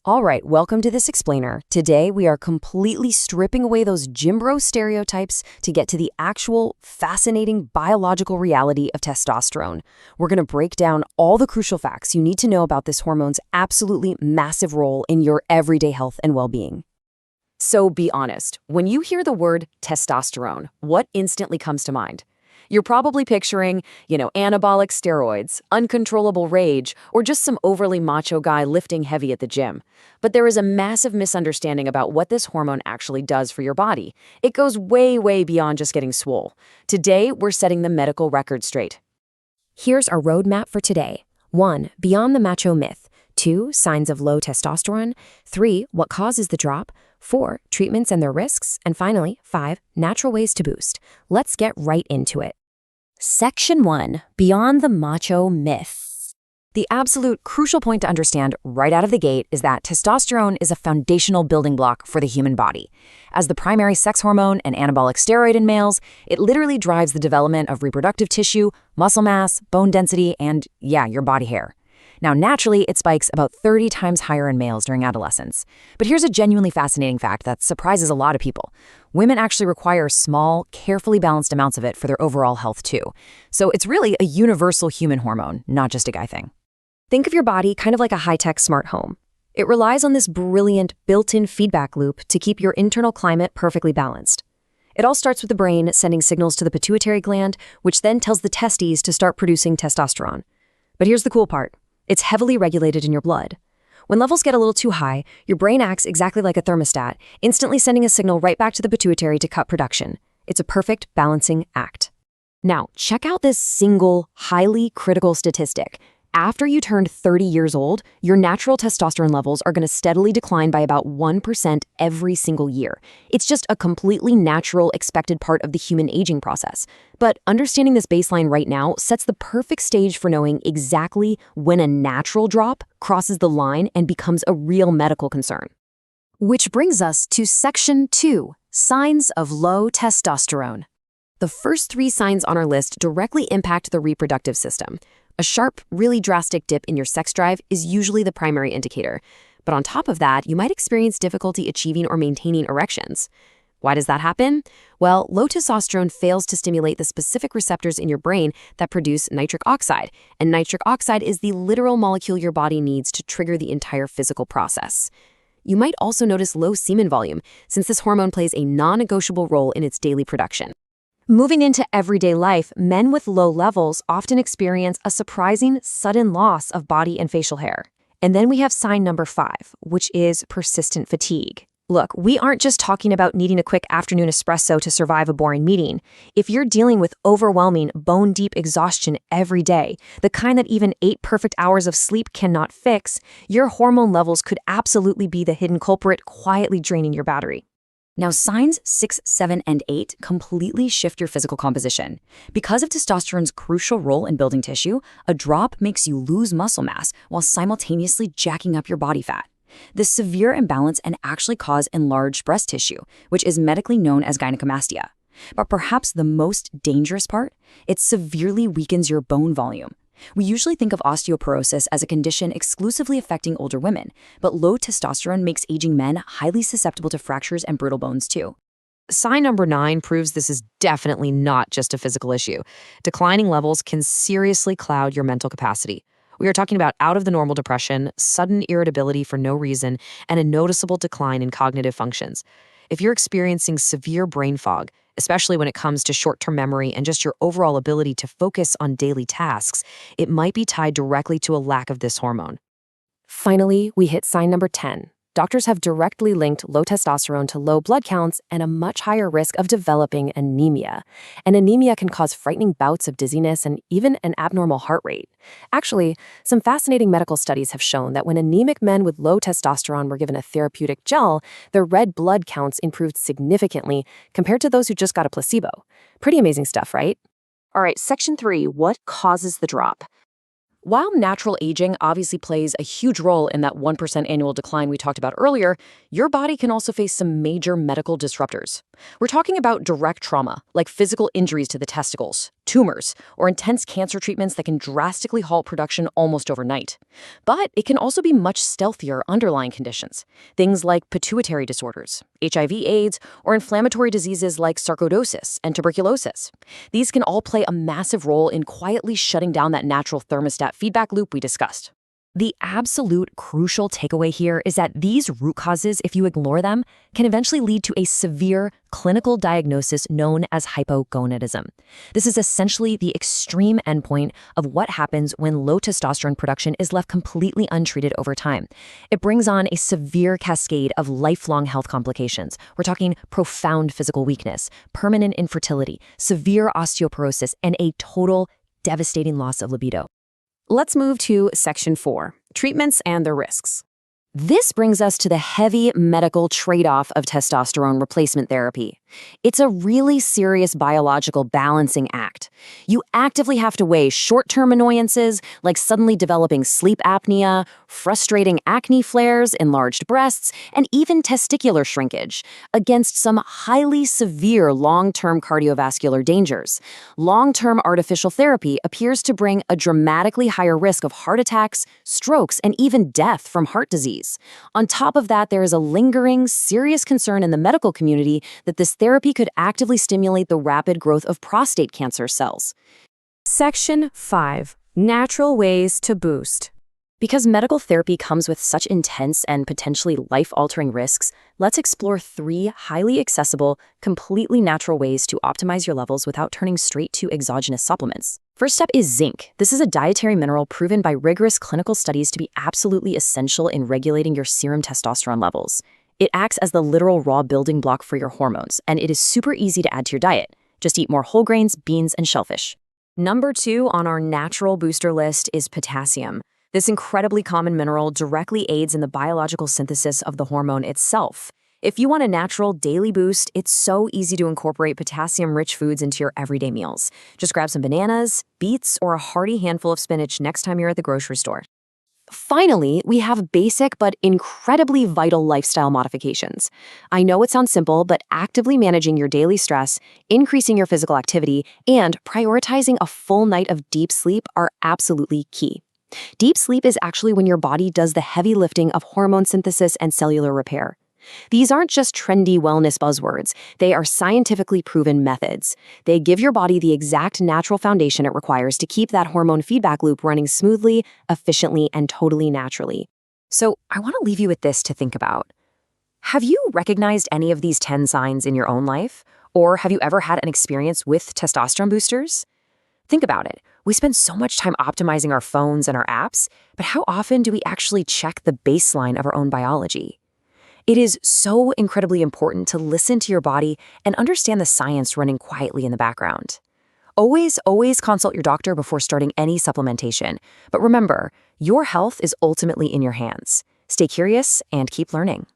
All right, welcome to this explainer. Today we are completely stripping away those gym bro stereotypes to get to the actual fascinating biological reality of testosterone. We're going to break down all the crucial facts you need to know about this hormone's absolutely massive role in your everyday health and well-being. So be honest, when you hear the word testosterone, what instantly comes to mind? You're probably picturing, anabolic steroids, uncontrollable rage, or just some overly macho guy lifting heavy at the gym. But there is a massive misunderstanding about what this hormone actually does for your body. It goes way, way beyond just getting swole. Today, we're setting the medical record straight. Here's our roadmap for today. 1. Beyond the macho myth. 2. Signs of low testosterone. 3. What causes the drop. 4. Treatments and their risks. And finally, 5. Natural ways to boost. Let's get right into it. Section 1. Beyond the macho myth. The absolute crucial point to understand right out of the gate is that testosterone is a foundational building block for the human body. As the primary sex hormone and anabolic steroid in males, it literally drives the development of reproductive tissue, muscle mass, bone density, and, your body hair. Now, naturally, it spikes about 30 times higher in males during adolescence. But here's a genuinely fascinating fact that surprises a lot of people. Women actually require small, carefully balanced amounts of it for their overall health, too. So it's really a universal human hormone, not just a guy thing. Think of your body kind of like a high-tech smart home. It relies on this brilliant, built-in feedback loop to keep your internal climate perfectly balanced. It all starts with the brain sending signals to the pituitary gland, which then tells the testes to start producing testosterone. But here's the cool part. It's heavily regulated in your blood. When levels get a little too high, your brain acts exactly like a thermostat, instantly sending a signal right back to the pituitary to cut production. It's a perfect balancing act. Now, check out this single, highly critical statistic. After you turned 30 years old, your natural testosterone levels are going to steadily decline by about 1% every single year. It's just a completely natural, expected part of the human aging process. But understanding this baseline right now sets the perfect stage for knowing exactly when a natural drop crosses the line and becomes a real medical concern. Which brings us to Section 2, Signs of Low Testosterone. The first 3 signs on our list directly impact the reproductive system. A sharp, really drastic dip in your sex drive is usually the primary indicator. But on top of that, you might experience difficulty achieving or maintaining erections. Why does that happen? Well, low testosterone fails to stimulate the specific receptors in your brain that produce nitric oxide. And nitric oxide is the literal molecule your body needs to trigger the entire physical process. You might also notice low semen volume, since this hormone plays a non-negotiable role in its daily production. Moving into everyday life, men with low levels often experience a surprising, sudden loss of body and facial hair. And then we have sign number 5, which is persistent fatigue. Look, we aren't just talking about needing a quick afternoon espresso to survive a boring meeting. If you're dealing with overwhelming, bone-deep exhaustion every day, the kind that even 8 perfect hours of sleep cannot fix, your hormone levels could absolutely be the hidden culprit quietly draining your battery. Now, signs 6, 7, and 8 completely shift your physical composition. Because of testosterone's crucial role in building tissue, a drop makes you lose muscle mass while simultaneously jacking up your body fat. This severe imbalance can actually cause enlarged breast tissue, which is medically known as gynecomastia. But perhaps the most dangerous part, it severely weakens your bone volume. We usually think of osteoporosis as a condition exclusively affecting older women, but low testosterone makes aging men highly susceptible to fractures and brittle bones too. Sign number 9 proves this is definitely not just a physical issue. Declining levels can seriously cloud your mental capacity. We are talking about out-of-the-normal depression, sudden irritability for no reason, and a noticeable decline in cognitive functions. If you're experiencing severe brain fog, especially when it comes to short-term memory and just your overall ability to focus on daily tasks, it might be tied directly to a lack of this hormone. Finally, we hit sign number 10. Doctors have directly linked low testosterone to low blood counts and a much higher risk of developing anemia. And anemia can cause frightening bouts of dizziness and even an abnormal heart rate. Actually, some fascinating medical studies have shown that when anemic men with low testosterone were given a therapeutic gel, their red blood counts improved significantly compared to those who just got a placebo. Pretty amazing stuff, right? All right, Section 3, what causes the drop? While natural aging obviously plays a huge role in that 1% annual decline we talked about earlier, your body can also face some major medical disruptors. We're talking about direct trauma, like physical injuries to the testicles, tumors, or intense cancer treatments that can drastically halt production almost overnight. But it can also be much stealthier underlying conditions, things like pituitary disorders, HIV/AIDS, or inflammatory diseases like sarcoidosis and tuberculosis. These can all play a massive role in quietly shutting down that natural thermostat feedback loop we discussed. The absolute crucial takeaway here is that these root causes, if you ignore them, can eventually lead to a severe clinical diagnosis known as hypogonadism. This is essentially the extreme endpoint of what happens when low testosterone production is left completely untreated over time. It brings on a severe cascade of lifelong health complications. We're talking profound physical weakness, permanent infertility, severe osteoporosis, and a total devastating loss of libido. Let's move to Section 4, Treatments and their Risks. This brings us to the heavy medical trade-off of testosterone replacement therapy. It's a really serious biological balancing act. You actively have to weigh short-term annoyances like suddenly developing sleep apnea, frustrating acne flares, enlarged breasts, and even testicular shrinkage against some highly severe long-term cardiovascular dangers. Long-term artificial therapy appears to bring a dramatically higher risk of heart attacks, strokes, and even death from heart disease. On top of that, there is a lingering, serious concern in the medical community that this therapy could actively stimulate the rapid growth of prostate cancer cells. Section 5, Natural Ways to Boost. Because medical therapy comes with such intense and potentially life-altering risks, let's explore 3 highly accessible, completely natural ways to optimize your levels without turning straight to exogenous supplements. First up is zinc. This is a dietary mineral proven by rigorous clinical studies to be absolutely essential in regulating your serum testosterone levels. It acts as the literal raw building block for your hormones, and it is super easy to add to your diet. Just eat more whole grains, beans, and shellfish. Number 2 on our natural booster list is potassium. This incredibly common mineral directly aids in the biological synthesis of the hormone itself. If you want a natural daily boost, it's so easy to incorporate potassium-rich foods into your everyday meals. Just grab some bananas, beets, or a hearty handful of spinach next time you're at the grocery store. Finally, we have basic but incredibly vital lifestyle modifications. I know it sounds simple, but actively managing your daily stress, increasing your physical activity, and prioritizing a full night of deep sleep are absolutely key. Deep sleep is actually when your body does the heavy lifting of hormone synthesis and cellular repair. These aren't just trendy wellness buzzwords. They are scientifically proven methods. They give your body the exact natural foundation it requires to keep that hormone feedback loop running smoothly, efficiently, and totally naturally. So I want to leave you with this to think about. Have you recognized any of these 10 signs in your own life? Or have you ever had an experience with testosterone boosters? Think about it. We spend so much time optimizing our phones and our apps, but how often do we actually check the baseline of our own biology? It is so incredibly important to listen to your body and understand the science running quietly in the background. Always consult your doctor before starting any supplementation. But remember, your health is ultimately in your hands. Stay curious and keep learning.